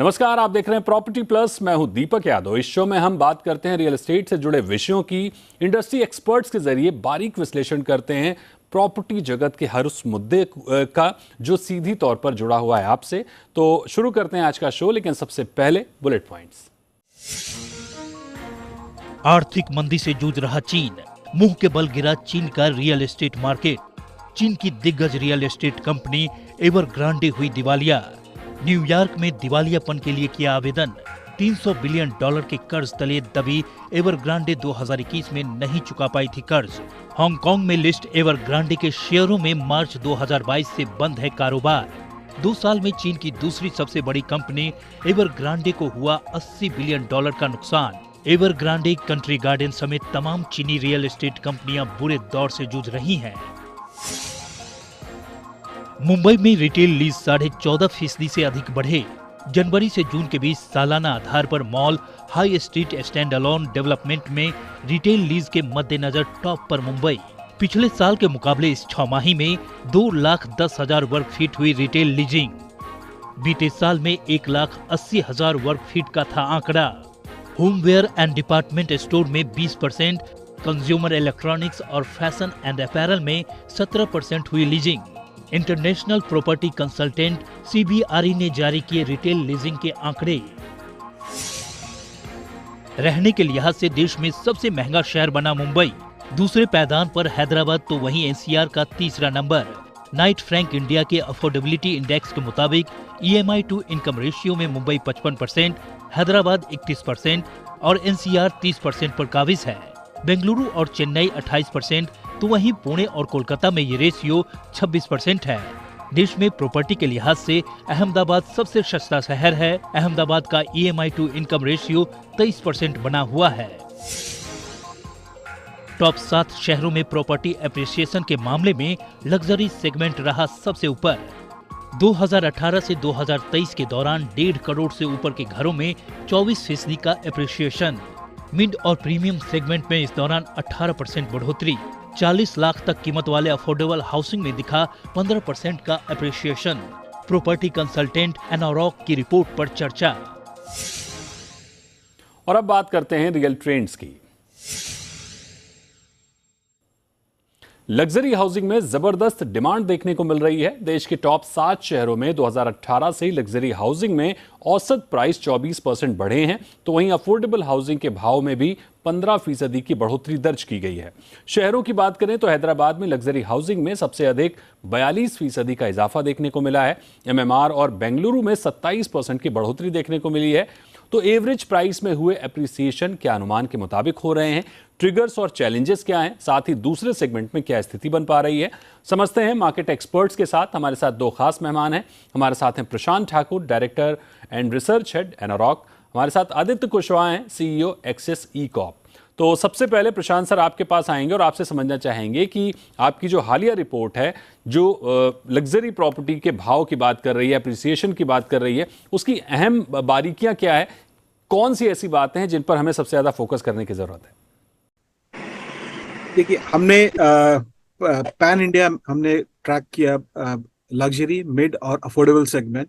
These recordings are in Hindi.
नमस्कार, आप देख रहे हैं प्रॉपर्टी प्लस। मैं हूं दीपक यादव। इस शो में हम बात करते हैं रियल एस्टेट से जुड़े विषयों की। इंडस्ट्री एक्सपर्ट्स के जरिए बारीक विश्लेषण करते हैं प्रॉपर्टी जगत के हर उस मुद्दे का जो सीधी तौर पर जुड़ा हुआ है आपसे। तो शुरू करते हैं आज का शो, लेकिन सबसे पहले बुलेट पॉइंट्स। आर्थिक मंदी से जूझ रहा चीन, मुंह के बल गिरा चीन का रियल एस्टेट मार्केट। चीन की दिग्गज रियल एस्टेट कंपनी एवरग्रांडे हुई दिवालिया। न्यूयॉर्क में दिवालियापन के लिए किया आवेदन। $300 बिलियन के कर्ज तले दबी एवरग्रांडे 2021 में नहीं चुका पाई थी कर्ज। हांगकांग में लिस्ट एवरग्रांडे के शेयरों में मार्च 2022 से बंद है कारोबार। 2 साल में चीन की दूसरी सबसे बड़ी कंपनी एवरग्रांडे को हुआ $80 बिलियन का नुकसान। एवरग्रांडे, कंट्री गार्डन समेत तमाम चीनी रियल एस्टेट कंपनियां बुरे दौर से जूझ रही हैं। मुंबई में रिटेल लीज 14.5% से अधिक बढ़े। जनवरी से जून के बीच सालाना आधार पर mall, high street stand alone development में रिटेल लीज के मद्देनजर टॉप पर मुंबई। पिछले साल के मुकाबले इस छमाही में 2,10,000 वर्ग फीट हुई रिटेल लीजिंग। बीते साल में 1,80,000 वर्ग फीट का था आंकड़ा। होमवेयर एंड डिपार्टमेंट स्टोर में 20%, कंज्यूमर इलेक्ट्रॉनिक्स और फैशन एंड अपैरल में 17% हुई leasing. International property consultant CBRE ने जारी किए रिटेल लीजिंग के आंकड़े। रहने के लिहाज से देश में सबसे महंगा शहर बना मुंबई। दूसरे पायदान पर हैदराबाद, तो वहीं NCR का तीसरा नंबर। नाइट फ्रैंक इंडिया के अफोर्डेबिलिटी इंडेक्स के मुताबिक EMI टू इनकम रेशियो में मुंबई 55%, हैदराबाद 31% और NCR 30% पर काबिज है। बेंगलुरु और चेन्नई 28%, तो वहीं पुणे और कोलकाता में ये रेशियो 26% है। देश में प्रॉपर्टी के लिहाज से अहमदाबाद सबसे सस्ता शहर है। अहमदाबाद का EMI टू इनकम रेशियो 23% बना हुआ है। टॉप 7 शहरों में प्रॉपर्टी एप्रिसिएशन के मामले में लग्जरी सेगमेंट रहा सबसे ऊपर। 2018 से 2023 के दौरान 1.5 करोड़ से ऊपर के घरों में 24% का एप्रिसिएशन। मिड और प्रीमियम सेगमेंट में इस दौरान 18% बढ़ोतरी। 40 लाख तक कीमत वाले अफोर्डेबल हाउसिंग में दिखा 15% का एप्रिसिएशन। प्रॉपर्टी कंसल्टेंट एनारॉक की रिपोर्ट पर चर्चा। और अब बात करते हैं रियल ट्रेंड्स की। लग्जरी हाउसिंग में जबरदस्त डिमांड देखने को मिल रही है। देश के टॉप 7 शहरों में 2018 से ही लग्जरी हाउसिंग में औसत प्राइस 24% बढ़े हैं, तो वहीं अफोर्डेबल हाउसिंग के भाव में भी 15% की बढ़ोतरी दर्ज की गई है। शहरों की बात करें तो हैदराबाद में लग्जरी हाउसिंग में सबसे अधिक 42% का इजाफा देखने को मिला है। MMR और बेंगलुरु में 27% की बढ़ोतरी देखने को मिली है। तो एवरेज प्राइस में हुए एप्रिसिएशन क्या अनुमान के मुताबिक हो रहे हैं? ट्रिगर्स और चैलेंजेस क्या हैं? साथ ही दूसरे सेगमेंट में क्या स्थिति बन पा रही है, समझते हैं मार्केट एक्सपर्ट्स के साथ। हमारे साथ 2 खास मेहमान हैं। हमारे साथ हैं Prashant Thakur, director and research head Anarock. हमारे साथ आदित्य कुशवाहा हैं, CEO एक्सिस ई-कॉप। तो सबसे पहले प्रशांत सर आपके पास आएंगे और आपसे समझना चाहेंगे कि आपकी जो हालिया रिपोर्ट है, जो लग्जरी प्रॉपर्टी के भाव की बात कर रही है, एप्रिसिएशन की बात कर रही है, उसकी अहम बारीकियां क्या है? कौन सी ऐसी बातें हैं जिन पर हमें सबसे ज्यादा फोकस करने की जरूरत है? देखिए, हमने पैन इंडिया हमने ट्रैक किया लग्जरी, मिड और अफोर्डेबल सेगमेंट,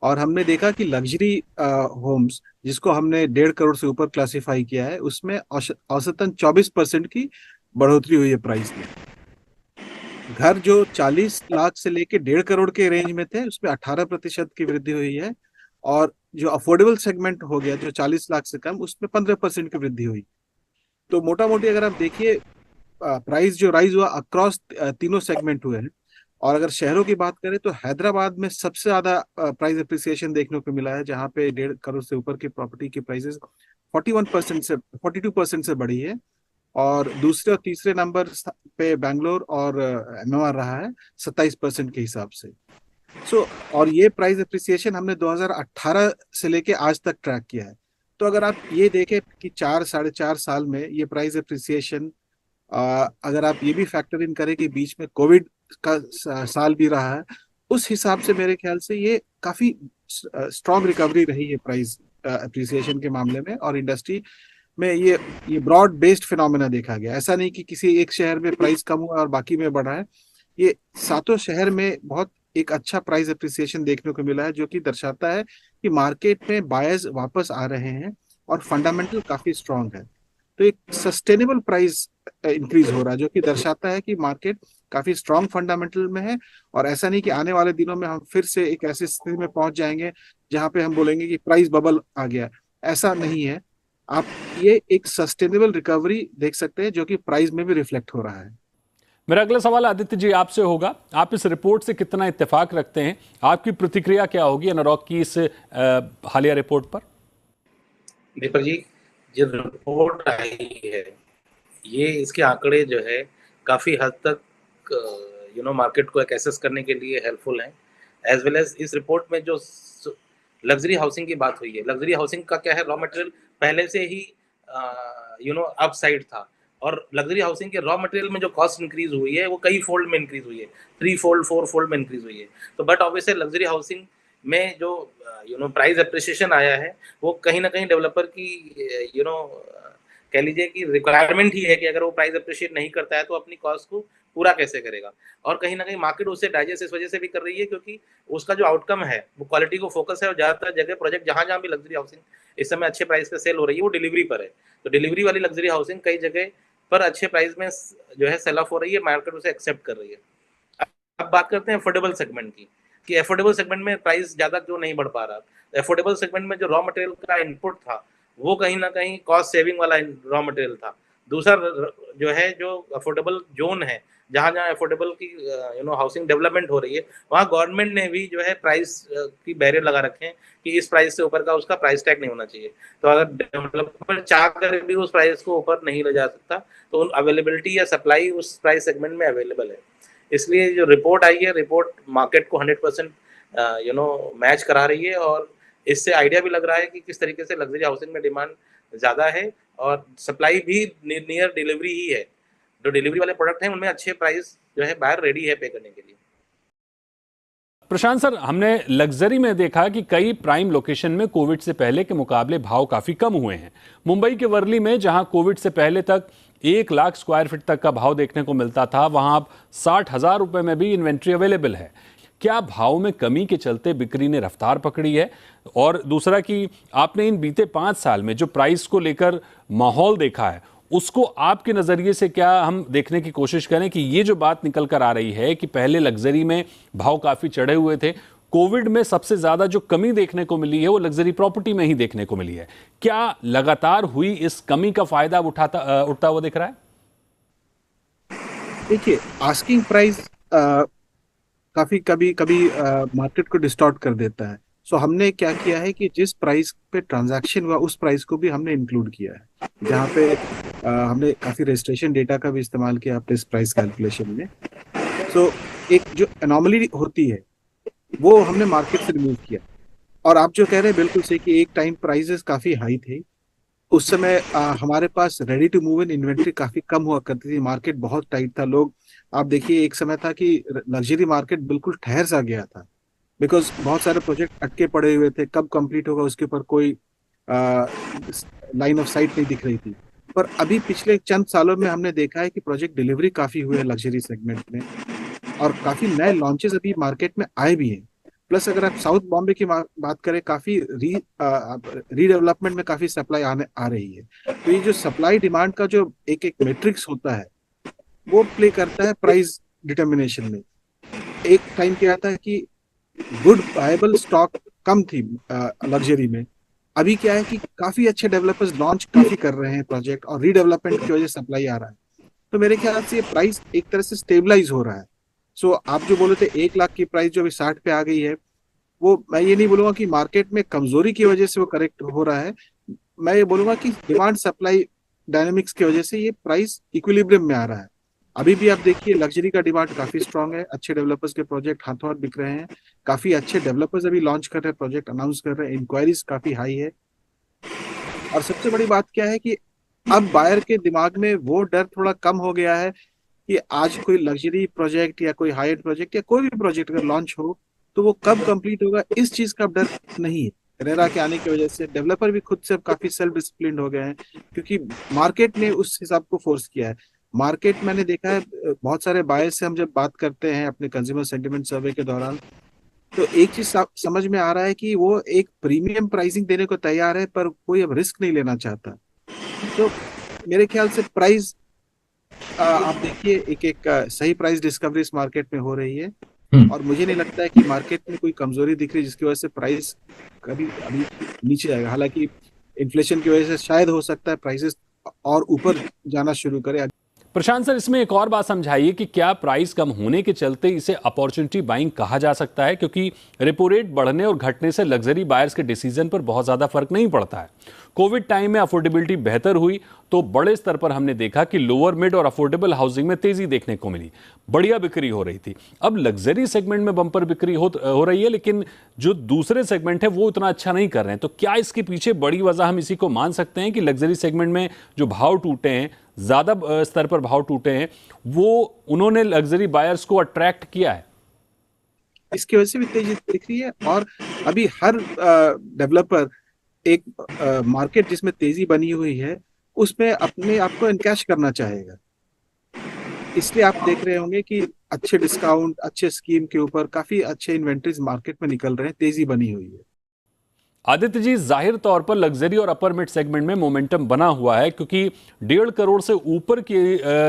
और हमने देखा कि लग्जरी होम्स जिसको हमने 1.5 करोड़ से ऊपर क्लासिफाई किया है, उसमें औसतन 24% की बढ़ोतरी हुई है प्राइस में। घर जो 40 लाख से लेके 1.5 करोड़ के रेंज में थे, उसमें 18% की वृद्धि हुई है। और जो अफोर्डेबल सेगमेंट हो गया, जो 40 लाख से कम, उसमें 15% की वृद्धि हुई। तो मोटा मोटी अगर आप देखिए, प्राइस जो राइज हुआ अक्रॉस तीनों सेगमेंट हुए हैं। और अगर शहरों की बात करें तो हैदराबाद में सबसे ज्यादा प्राइस एप्रिसिएशन देखने को मिला है, जहां पे 1.5 करोड़ से ऊपर की प्रॉपर्टी की प्राइसेस 42% से बढ़ी है। और दूसरे और तीसरे नंबर पे बैंगलोर और MMR रहा है 27% के हिसाब से। और ये प्राइस एप्रिसिएशन हमने 2018 से लेके आज तक ट्रैक किया है। तो अगर आप ये देखें कि 4-4.5 साल में ये प्राइस एप्रिसिएशन, अगर आप ये भी फैक्टर इन करें कि बीच में कोविड का साल भी रहा है, उस हिसाब से मेरे ख्याल से ये काफी स्ट्रॉन्ग रिकवरी रही है प्राइस एप्रिसिएशन के मामले में। और इंडस्ट्री में ये ब्रॉड बेस्ड फिनोमेना देखा गया। ऐसा नहीं कि किसी एक शहर में प्राइस कम हुआ और बाकी में बढ़ा है। ये सातों शहर में बहुत एक अच्छा प्राइस अप्रिसिएशन देखने को मिला है, जो कि दर्शाता है कि मार्केट में बायर्स वापस आ रहे हैं और फंडामेंटल काफी स्ट्रांग है। तो एक सस्टेनेबल प्राइस इंक्रीज हो रहा है, जो कि दर्शाता है कि मार्केट काफी स्ट्रांग फंडामेंटल में है। और ऐसा नहीं कि आने वाले दिनों में हम फिर से एक ऐसी स्थिति में पहुंच जाएंगे जहां पे हम बोलेंगे कि प्राइस बबल आ गया। ऐसा नहीं है। आप ये एक सस्टेनेबल रिकवरी देख सकते हैं, जो कि प्राइस में भी रिफ्लेक्ट हो रहा है। मेरा अगला सवाल आदित्य जी आपसे होगा। आप इस रिपोर्ट से कितना इत्तेफाक रखते हैं? आपकी प्रतिक्रिया क्या होगी एनारॉक की इस हालिया रिपोर्ट पर? दीपक जी, जो रिपोर्ट आई है, ये इसके आंकड़े जो है काफ़ी हद तक मार्केट को एक्सेस करने के लिए हेल्पफुल हैं। एज वेल एज इस रिपोर्ट में जो लग्जरी हाउसिंग की बात हुई है, लग्जरी हाउसिंग का क्या है, रॉ मटेरियल पहले से ही अप साइड था, और लग्जरी हाउसिंग के रॉ मटेरियल में जो कॉस्ट इंक्रीज हुई है वो कई फोल्ड में इंक्रीज हुई है, 3 फोल्ड 4 फोल्ड में इंक्रीज हुई है। तो बट ऑब्वियसली लग्जरी हाउसिंग में जो प्राइस अप्रिसिएशन आया है वो कहीं ना कहीं डेवलपर की कह लीजिए कि रिक्वायरमेंट ही है कि अगर वो प्राइस अप्रिशिएट नहीं करता है तो अपनी कॉस्ट को पूरा कैसे करेगा। और कहीं ना कहीं मार्केट उससे डाइजेस्ट इस वजह से भी कर रही है क्योंकि उसका जो आउटकम है वो क्वालिटी को फोकस है, और ज़्यादातर जगह प्रोजेक्ट जहाँ जहाँ भी लग्जरी हाउसिंग इस समय अच्छे प्राइस पे सेल हो रही है वो डिलीवरी पर है। तो डिलीवरी वाली लग्जरी हाउसिंग कई जगह पर अच्छे प्राइस में जो है सेल ऑफ हो रही है, मार्केट उसे एक्सेप्ट कर रही है। अब बात करते हैं अफोर्डेबल सेगमेंट की, कि अफोर्डेबल सेगमेंट में प्राइस ज़्यादा क्यों नहीं बढ़ पा रहा। अफोर्डेबल सेगमेंट में जो रॉ मटेरियल का इनपुट था वो कहीं ना कहीं कॉस्ट सेविंग वाला रॉ मटेरियल था। दूसरा जो है, जो अफोर्डेबल जोन है, जहाँ जहाँ अफोर्डेबल की हाउसिंग डेवलपमेंट हो रही है, वहाँ गवर्नमेंट ने भी जो है प्राइस की बैरियर लगा रखे हैं कि इस प्राइस से ऊपर का उसका प्राइस टैग नहीं होना चाहिए। तो अगर डेवलपर चाह कर भी उस प्राइस को ऊपर नहीं ले जा सकता, तो अवेलेबिलिटी या सप्लाई उस प्राइस सेगमेंट में अवेलेबल है। इसलिए जो रिपोर्ट आई है, रिपोर्ट मार्केट को 100% मैच करा रही है, और इससे आइडिया भी लग रहा है कि किस तरीके से लग्जरी हाउसिंग में डिमांड ज़्यादा है और सप्लाई भी नियर डिलीवरी ही है। जो डिलीवरी वाले प्रोडक्ट हैं उनमें अच्छे प्राइस जो है बाहर रेडी है पे करने के लिए। प्रशांत सर, हमने लग्जरी में देखा कि कई प्राइम लोकेशन में कोविड से पहले के मुकाबले भाव काफी कम हुए हैं। मुंबई के वर्ली में जहां कोविड से पहले तक 1 लाख स्क्वायर फीट तक का भाव देखने को मिलता था, वहां अब 60,000 रुपए में भी इन्वेंट्री अवेलेबल है। क्या भाव में कमी के चलते बिक्री ने रफ्तार पकड़ी है? और दूसरा कि आपने इन बीते 5 साल में जो प्राइस को लेकर माहौल देखा है, उसको आपके नजरिए से क्या हम देखने की कोशिश करें कि ये जो बात निकल कर आ रही है कि पहले लग्जरी में भाव काफी चढ़े हुए थे, कोविड में सबसे ज्यादा जो कमी देखने को मिली है वो लग्जरी प्रॉपर्टी में ही देखने को मिली है। क्या लगातार हुई इस कमी का फायदा उठता हुआ दिख रहा है? देखिए, आस्किंग प्राइस काफी कभी कभी मार्केट को डिस्टॉर्ट कर देता है। सो हमने क्या किया है कि जिस प्राइस पे ट्रांजैक्शन हुआ उस प्राइस को भी हमने इंक्लूड किया है, जहाँ पे हमने काफी रजिस्ट्रेशन डेटा का भी इस्तेमाल किया अपने इस प्राइस कैलकुलेशन में। सो एक जो एनॉमली होती है वो हमने मार्केट से रिमूव किया। और आप जो कह रहे हैं बिल्कुल सही कि एक टाइम प्राइसेस काफी हाई थे। उस समय हमारे पास ready to move in inventory काफी कम हुआ करती थी, मार्केट बहुत टाइट था। लोग, आप देखिए, एक समय था कि लग्जरी मार्केट बिल्कुल ठहर सा गया था, बिकॉज बहुत सारे प्रोजेक्ट अटके पड़े हुए थे, कब कंप्लीट होगा उसके ऊपर कोई लाइन ऑफ साइट नहीं दिख रही थी। पर अभी पिछले चंद सालों में हमने देखा है कि प्रोजेक्ट डिलीवरी काफी हुए है लग्जरी सेगमेंट में, और काफी नए लॉन्चेस अभी मार्केट में आए भी हैं। प्लस अगर आप साउथ बॉम्बे की बात करें, काफी रीडेवलपमेंट में काफी सप्लाई आने आ रही है। तो ये जो सप्लाई डिमांड का जो एक एक मैट्रिक्स होता है वो प्ले करता है प्राइस डिटर्मिनेशन में। एक टाइम क्या था कि गुड वायबल स्टॉक कम थी लग्जरी में। अभी क्या है कि काफी अच्छे डेवलपर्स लॉन्च काफी कर रहे हैं प्रोजेक्ट, और रीडेवलपमेंट की वजह से सप्लाई आ रहा है। तो मेरे ख्याल से ये प्राइस एक तरह से स्टेबलाइज हो रहा है। सो आप जो बोले थे 1 लाख की प्राइस जो अभी 60 पे आ गई है, वो मैं ये नहीं बोलूंगा कि मार्केट में कमजोरी की वजह से वो करेक्ट हो रहा है। मैं ये बोलूंगा कि डिमांड सप्लाई डायनेमिक्स की वजह से ये प्राइस इक्विलिब्रियम में आ रहा है। अभी भी आप देखिए, लग्जरी का डिमांड काफी स्ट्रांग है, अच्छे डेवलपर्स के प्रोजेक्ट हाथों हाथ बिक रहे हैं, काफी अच्छे डेवलपर्स अभी लॉन्च कर रहे हैं, प्रोजेक्ट अनाउंस कर रहे हैं, इंक्वायरीज काफी हाई है। और सबसे बड़ी बात क्या है कि अब बायर के दिमाग में वो डर थोड़ा कम हो गया है कि आज कोई लग्जरी प्रोजेक्ट या कोई हाई एंड प्रोजेक्ट या कोई भी प्रोजेक्ट अगर लॉन्च हो तो वो कब कंप्लीट होगा, इस चीज का डर नहीं है। रेरा के आने की वजह से डेवलपर भी खुद से काफी सेल्फ डिसिप्लिन हो गए हैं, क्योंकि मार्केट ने उस हिसाब को फोर्स किया है। मार्केट मैंने देखा है, बहुत सारे बायर्स से हम जब बात करते हैं अपने कंज्यूमर सेंटिमेंट सर्वे के दौरान, तो एक चीज समझ में आ रहा है कि वो एक प्रीमियम प्राइसिंग देने को तैयार है, पर कोई अब रिस्क नहीं लेना चाहता। तो मेरे ख्याल से प्राइस, आप देखिए एक एक सही प्राइस डिस्कवरी इस मार्केट में हो रही है, और मुझे नहीं लगता है कि मार्केट में कोई कमजोरी दिख रही है जिसकी वजह से प्राइस कभी अभी नीचे जाएगा। हालांकि इन्फ्लेशन की वजह से शायद हो सकता है प्राइसेस और ऊपर जाना शुरू करे। प्रशांत सर, इसमें एक और बात समझाइए कि क्या प्राइस कम होने के चलते इसे अपॉर्चुनिटी बाइंग कहा जा सकता है, क्योंकि रेपो रेट बढ़ने और घटने से लग्जरी बायर्स के डिसीजन पर बहुत ज्यादा फर्क नहीं पड़ता है। कोविड टाइम में अफोर्डेबिलिटी बेहतर हुई तो बड़े स्तर पर हमने देखा कि लोअर मिड और अफोर्डेबल हाउसिंग में तेजी देखने को मिली, बढ़िया बिक्री हो रही थी। अब लग्जरी सेगमेंट में बंपर बिक्री हो रही है, लेकिन जो दूसरे सेगमेंट है वो उतना अच्छा नहीं कर रहे हैं। तो क्या इसके पीछे बड़ी वजह हम इसी को मान सकते हैं कि लग्जरी सेगमेंट में जो भाव टूटे हैं, ज्यादा स्तर पर भाव टूटे हैं, वो उन्होंने लग्जरी बायर्स को अट्रैक्ट किया है? इसकी वजह से भी तेजी दिख रही है। और अभी हर डेवलपर एक मार्केट जिसमें तेजी बनी हुई है उसमें अपने आप को एनकैश करना चाहेगा। इसलिए आप देख रहे होंगे कि अच्छे डिस्काउंट, अच्छे स्कीम के ऊपर काफी अच्छे इन्वेंटरीज मार्केट में निकल रहे हैं, तेजी बनी हुई है। आदित्य जी, जाहिर तौर पर लग्जरी और अपर मिड सेगमेंट में मोमेंटम बना हुआ है, क्योंकि 1.5 करोड़ से ऊपर की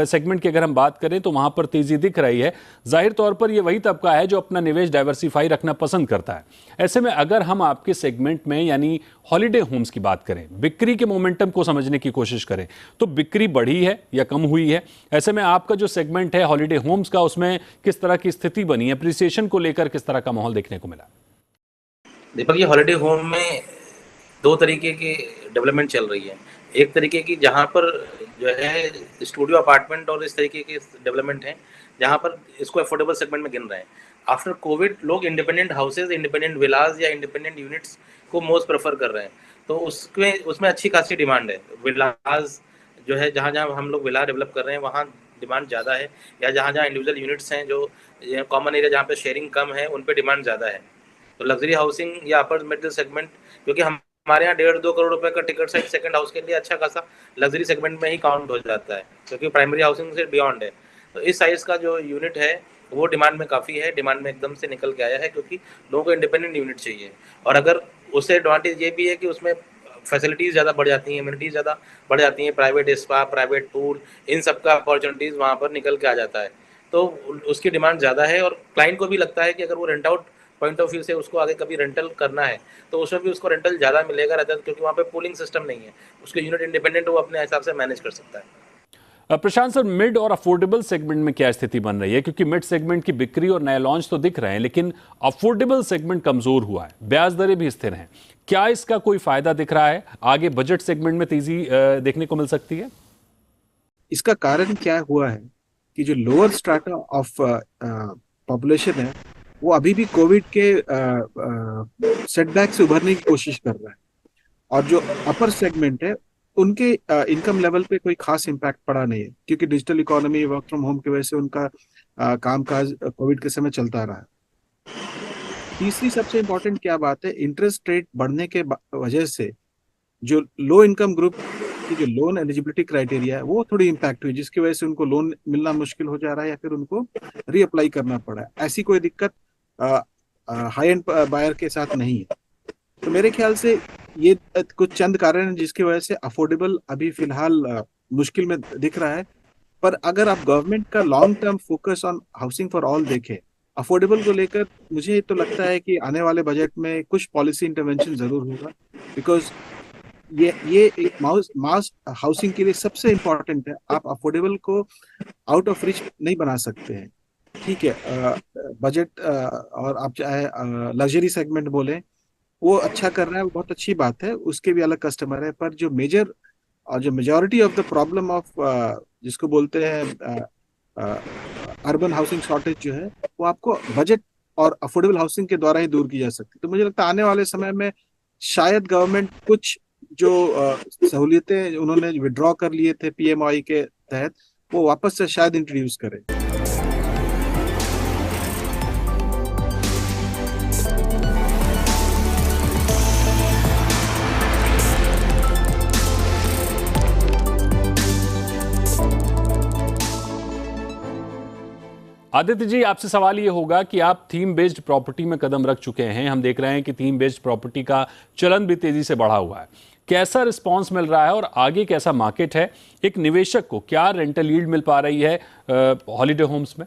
सेगमेंट की अगर हम बात करें तो वहां पर तेजी दिख रही है। जाहिर तौर पर यह वही तबका है जो अपना निवेश डाइवर्सिफाई रखना पसंद करता है। ऐसे में अगर हम आपके सेगमेंट में यानी हॉलिडे होम्स की बात करें, बिक्री के मोमेंटम को समझने की कोशिश करें, तो बिक्री बढ़ी है या कम हुई है? ऐसे में आपका जो सेगमेंट है हॉलिडे होम्स का, उसमें किस तरह की स्थिति बनी है? अप्रिसिएशन को लेकर किस तरह का माहौल देखने को मिला? दीपक जी, हॉलिडे होम में 2 तरीके की डेवलपमेंट चल रही है। एक तरीके की जहाँ पर जो है स्टूडियो अपार्टमेंट और इस तरीके की डेवलपमेंट है जहाँ पर इसको अफोर्डेबल सेगमेंट में गिन रहे हैं। आफ्टर कोविड लोग इंडिपेंडेंट हाउसेज, इंडिपेंडेंट विलाज या इंडिपेंडेंट यूनिट्स को मोस्ट प्रेफर कर रहे हैं, तो उसमें अच्छी खासी डिमांड है। विलाज जो है, जहाँ जहाँ हम लोग विला डेवलप कर रहे हैं वहाँ डिमांड ज़्यादा है, या जहाँ जहाँ इंडिविजुअल यूनिट्स हैं जो कॉमन एरिया जहाँ पे शेयरिंग कम है उन पे डिमांड ज़्यादा है। तो लग्जरी हाउसिंग या अपर मिडिल सेगमेंट, क्योंकि हमारे यहाँ 1.5-2 करोड़ रुपए का टिकट साइज सेकंड हाउस के लिए अच्छा खासा लग्जरी सेगमेंट में ही काउंट हो जाता है, क्योंकि प्राइमरी हाउसिंग से बियॉन्ड है। तो इस साइज का जो यूनिट है वो डिमांड में काफ़ी है, डिमांड में एकदम से निकल के आया है, क्योंकि लोगों को इंडिपेंडेंट यूनिट चाहिए। और अगर उससे एडवांटेज ये भी है कि उसमें फैसिलिटीज़ ज़्यादा बढ़ जाती हैं, इम्यूनिटीज़ ज़्यादा बढ़ जाती हैं, प्राइवेट स्पा, प्राइवेट पूल, इन सब का अपॉर्चुनिटीज़ वहाँ पर निकल के आ जाता है। तो उसकी डिमांड ज़्यादा है, और क्लाइंट को भी लगता है कि अगर वो rent out point of view से उसको आगे कभी रेंटल करना है तो उसमें भी उसको रेंटल ज़्यादा मिलेगा रहता है, क्योंकि वहाँ पे पूलिंग सिस्टम नहीं है, उसके यूनिट इंडिपेंडेंट वो अपने हिसाब से मैनेज कर सकता है। प्रशांत सर, मिड और अफोर्डेबल सेगमेंट में क्या स्थिति बन रही है? क्योंकि मिड सेगमेंट की बिक्री और नए लॉन्च तो दिख रहे हैं, लेकिन अफोर्डेबल सेगमेंट कमजोर हुआ है, ब्याज दरें भी स्थिर हैं। क्या इसका कोई फायदा दिख रहा है? आगे बजट सेगमेंट में तेजी देखने को मिल सकती है? इसका कारण क्या हुआ है कि जो लोअर स्ट्राटा ऑफ पॉपुलेशन है वो अभी भी कोविड के सेटबैक से उभरने की कोशिश कर रहा है, और जो अपर सेगमेंट है उनके इनकम लेवल पे कोई खास इम्पैक्ट पड़ा नहीं है, क्योंकि digital economy, work from home की वजह से उनका कामकाज कोविड के समय चलता रहा। तीसरी सबसे इम्पोर्टेंट क्या बात है, इंटरेस्ट रेट बढ़ने के वजह से जो लो इनकम ग्रुप की जो लोन एलिजिबिलिटी क्राइटेरिया है वो थोड़ी इम्पैक्ट हुई, जिसकी वजह से उनको लोन मिलना मुश्किल हो जा रहा है या फिर उनको रीअप्लाई करना पड़ा है। ऐसी कोई दिक्कत हाई एंड बायर के साथ नहीं है। तो मेरे ख्याल से ये कुछ चंद कारण हैं जिसकी वजह से अफोर्डेबल अभी फिलहाल मुश्किल में दिख रहा है। पर अगर आप गवर्नमेंट का long term focus on housing for all देखें, अफोर्डेबल को लेकर मुझे तो लगता है कि आने वाले बजट में कुछ पॉलिसी इंटरवेंशन जरूर होगा, बिकॉज ये एक मास हाउसिंग के लिए सबसे इम्पोर्टेंट है। आप अफोर्डेबल को आउट ऑफ रिच नहीं बना सकते हैं। ठीक है, बजट और आप चाहे लग्जरी सेगमेंट बोले वो अच्छा कर रहा है, वो बहुत अच्छी बात है, उसके भी अलग कस्टमर है। पर जो मेजर और जो majority of the problem of जिसको बोलते हैं अर्बन हाउसिंग शॉर्टेज जो है, वो आपको बजट और अफोर्डेबल हाउसिंग के द्वारा ही दूर की जा सकती है। तो मुझे लगता है आने वाले समय में शायद गवर्नमेंट कुछ जो सहूलियतें उन्होंने विड्रॉ कर लिए थे PMI के तहत, वो वापस से शायद इंट्रोड्यूस करे। आदित्य जी, आपसे सवाल ये होगा कि आप थीम बेस्ड प्रॉपर्टी में कदम रख चुके हैं। हम देख रहे हैं कि थीम बेस्ड प्रॉपर्टी का चलन भी तेजी से बढ़ा हुआ है। कैसा रिस्पांस मिल रहा है और आगे कैसा मार्केट है? एक निवेशक को क्या रेंटल यील्ड मिल पा रही है हॉलीडे होम्स में?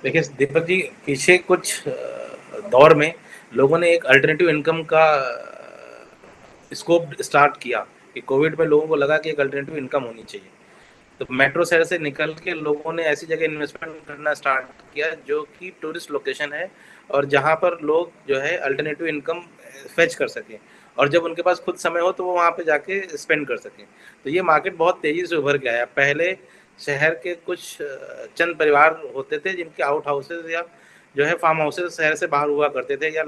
देखिए दीपक जी, पीछे कुछ दौर में लोगों ने एक अल्टरनेटिव इनकम का स्कोप स्टार्ट किया कि कोविड में लोगों को लगा कि एक अल्टरनेटिव इनकम होनी चाहिए, तो मेट्रो शहर से निकल के लोगों ने ऐसी जगह इन्वेस्टमेंट करना स्टार्ट किया जो कि टूरिस्ट लोकेशन है और जहाँ पर लोग जो है अल्टरनेटिव इनकम फेच कर सकें और जब उनके पास खुद समय हो तो वो वहाँ पे जाके स्पेंड कर सकें। तो ये मार्केट बहुत तेज़ी से उभर के आया। पहले शहर के कुछ चंद परिवार होते थे जिनके आउट हाउसेज या जो है फार्म हाउसेज शहर से बाहर हुआ करते थे या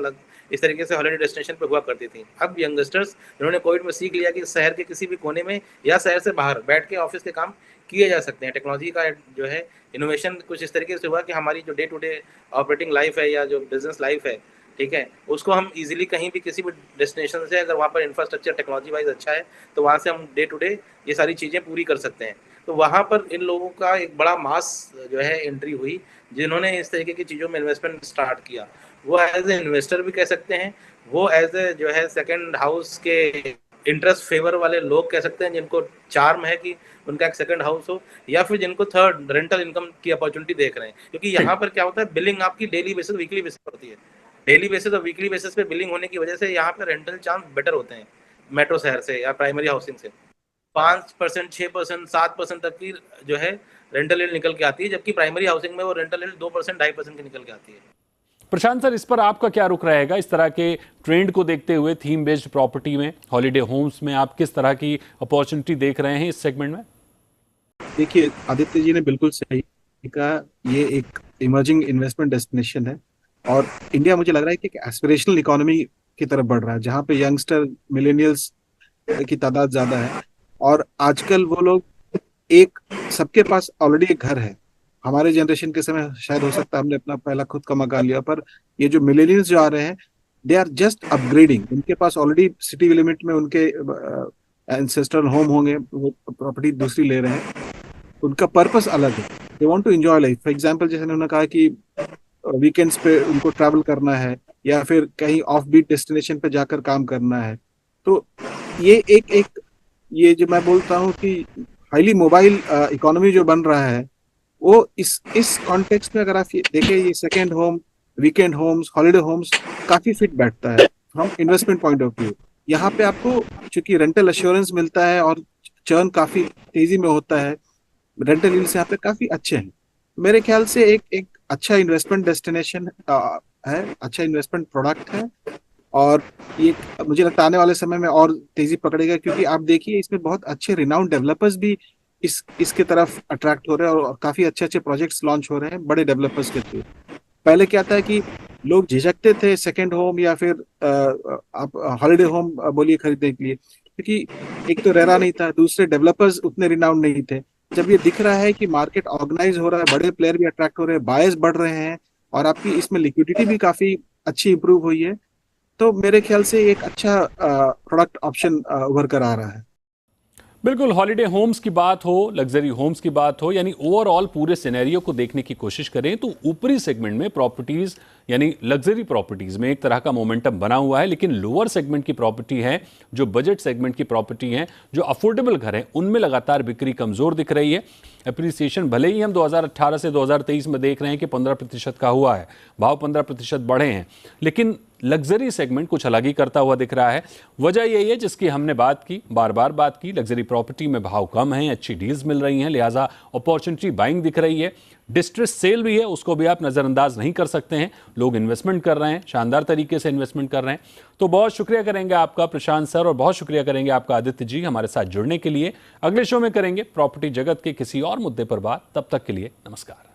इस तरीके से हॉलिडे डेस्टिनेशन पे हुआ करती थी। अब यंगस्टर्स जिन्होंने कोविड में सीख लिया कि शहर के किसी भी कोने में या शहर से बाहर बैठ के ऑफिस के काम किए जा सकते हैं। टेक्नोलॉजी का जो है इनोवेशन कुछ इस तरीके से हुआ कि हमारी जो day to day operating life है या जो बिजनेस लाइफ है, ठीक है, उसको हम इजीली कहीं भी किसी भी डेस्टिनेशन से अगर वहाँ पर इंफ्रास्ट्रक्चर टेक्नोलॉजी वाइज अच्छा है तो वहाँ से हम डे टू डे ये सारी चीज़ें पूरी कर सकते हैं। तो वहाँ पर इन लोगों का एक बड़ा मास जो है एंट्री हुई जिन्होंने इस तरीके की चीज़ों में इन्वेस्टमेंट स्टार्ट किया। वो एज ए इन्वेस्टर भी कह सकते हैं, वो एज ए जो है सेकेंड हाउस के इंटरेस्ट फेवर वाले लोग कह सकते हैं जिनको चार्म है कि उनका एक सेकंड हाउस हो, या फिर जिनको थर्ड रेंटल इनकम की अपॉर्चुनिटी देख रहे हैं। क्योंकि यहाँ पर क्या होता है, बिलिंग आपकी डेली बेसिस वीकली बेसिस पर होती है। डेली बेसिस और वीकली बेसिस पे बिलिंग होने की वजह से यहाँ पे रेंटल चांस बेटर होते हैं मेट्रो शहर से या प्राइमरी हाउसिंग से। 5%, 6%, 7% तक की जो है रेंटल यील्ड निकल के आती है, जबकि प्राइमरी हाउसिंग में वो रेंटल यील्ड 2%, 2.5% की निकल के आती है। प्रशांत सर, इस पर आपका क्या रुख रहेगा? इस तरह के ट्रेंड को देखते हुए थीम बेस्ड प्रॉपर्टी में, हॉलीडे होम्स में आप किस तरह की अपॉर्चुनिटी देख रहे हैं इस सेगमेंट में? देखिए, आदित्य जी ने बिल्कुल सही कहा, ये एक इमर्जिंग इन्वेस्टमेंट डेस्टिनेशन है और इंडिया मुझे लग रहा है कि एक एस्पिरेशनल इकोनॉमी की तरफ बढ़ रहा है जहाँ पे यंगस्टर मिलेनियल्स की तादाद ज्यादा है और आजकल वो लोग एक सबके पास ऑलरेडी एक घर है। हमारे जनरेशन के समय शायद हो सकता है हमने अपना पहला खुद का मकान लिया, पर ये जो मिलेनियल्स जो आ रहे हैं दे आर जस्ट अपग्रेडिंग। उनके पास ऑलरेडी सिटी लिमिट में उनके एंसेस्ट्रल होम होंगे, वो प्रॉपर्टी दूसरी ले रहे हैं, उनका पर्पस अलग है। They want to enjoy life. For example जैसे उन्होंने कहा कि वीकेंड्स पे उनको ट्रैवल करना है या फिर कहीं ऑफ बीट डेस्टिनेशन पे जाकर काम करना है, तो ये एक ये जो मैं बोलता हूँ कि हाईली मोबाइल इकोनॉमी जो बन रहा है वो इस कॉन्टेक्स्ट में अगर आप ये देखें, ये second home, weekend homes, holiday homes काफी फिट बैठता है from investment point of view. यहाँ पे आपको चूंकि रेंटल एश्योरेंस मिलता है और चर्न काफी तेजी में होता है, रेंटल यील्ड्स यहाँ पे काफी अच्छे हैं। मेरे ख्याल से एक अच्छा इन्वेस्टमेंट डेस्टिनेशन है, अच्छा इन्वेस्टमेंट प्रोडक्ट है और ये मुझे लगता है आने वाले समय में और तेजी पकड़ेगा, क्योंकि आप देखिए इसमें बहुत अच्छे रिनाउंड डेवलपर्स भी इसके तरफ अट्रैक्ट हो रहे हैं और काफी अच्छे अच्छे प्रोजेक्ट्स लॉन्च हो रहे हैं बड़े डेवलपर्स के थ्रू। पहले क्या था कि लोग झिझकते थे सेकेंड होम या फिर आप हॉलीडे होम बोलिए खरीदने के लिए, क्योंकि एक तो रेरा नहीं था, दूसरे डेवलपर्स उतने रिनाउंड नहीं थे। जब ये दिख रहा है कि मार्केट ऑर्गेनाइज हो रहा है, बड़े प्लेयर भी अट्रैक्ट हो रहे हैं, बायर्स बढ़ रहे हैं और आपकी इसमें लिक्विडिटी भी काफी अच्छी इंप्रूव हुई है, तो मेरे ख्याल से एक अच्छा प्रोडक्ट ऑप्शन उभर कर आ रहा है। बिल्कुल, हॉलीडे होम्स की बात हो, लग्जरी होम्स की बात हो, यानी ओवरऑल पूरे सिनेरियो को देखने की कोशिश करें तो ऊपरी सेगमेंट में प्रॉपर्टीज यानी लग्जरी प्रॉपर्टीज में एक तरह का मोमेंटम बना हुआ है, लेकिन लोअर सेगमेंट की प्रॉपर्टी है, जो बजट सेगमेंट की प्रॉपर्टी है, जो अफोर्डेबल घर है, उनमें लगातार बिक्री कमजोर दिख रही है। एप्रिसिएशन भले ही हम 2018 से 2023 में देख रहे हैं कि 15% का हुआ है, भाव 15% बढ़े हैं, लेकिन लग्जरी सेगमेंट कुछ अलग ही करता हुआ दिख रहा है। वजह यही है जिसकी हमने बात की, बार बार बात की, लग्जरी प्रॉपर्टी में भाव कम है, अच्छी डील्स मिल रही हैं, लिहाजा अपॉर्चुनिटी बाइंग दिख रही है। डिस्ट्रेस सेल भी है, उसको भी आप नज़रअंदाज नहीं कर सकते हैं। लोग इन्वेस्टमेंट कर रहे हैं, शानदार तरीके से इन्वेस्टमेंट कर रहे हैं। तो बहुत शुक्रिया करेंगे आपका प्रशांत सर और बहुत शुक्रिया करेंगे आपका आदित्य जी हमारे साथ जुड़ने के लिए। अगले शो में करेंगे प्रॉपर्टी जगत के किसी और मुद्दे पर बात। तब तक के लिए नमस्कार।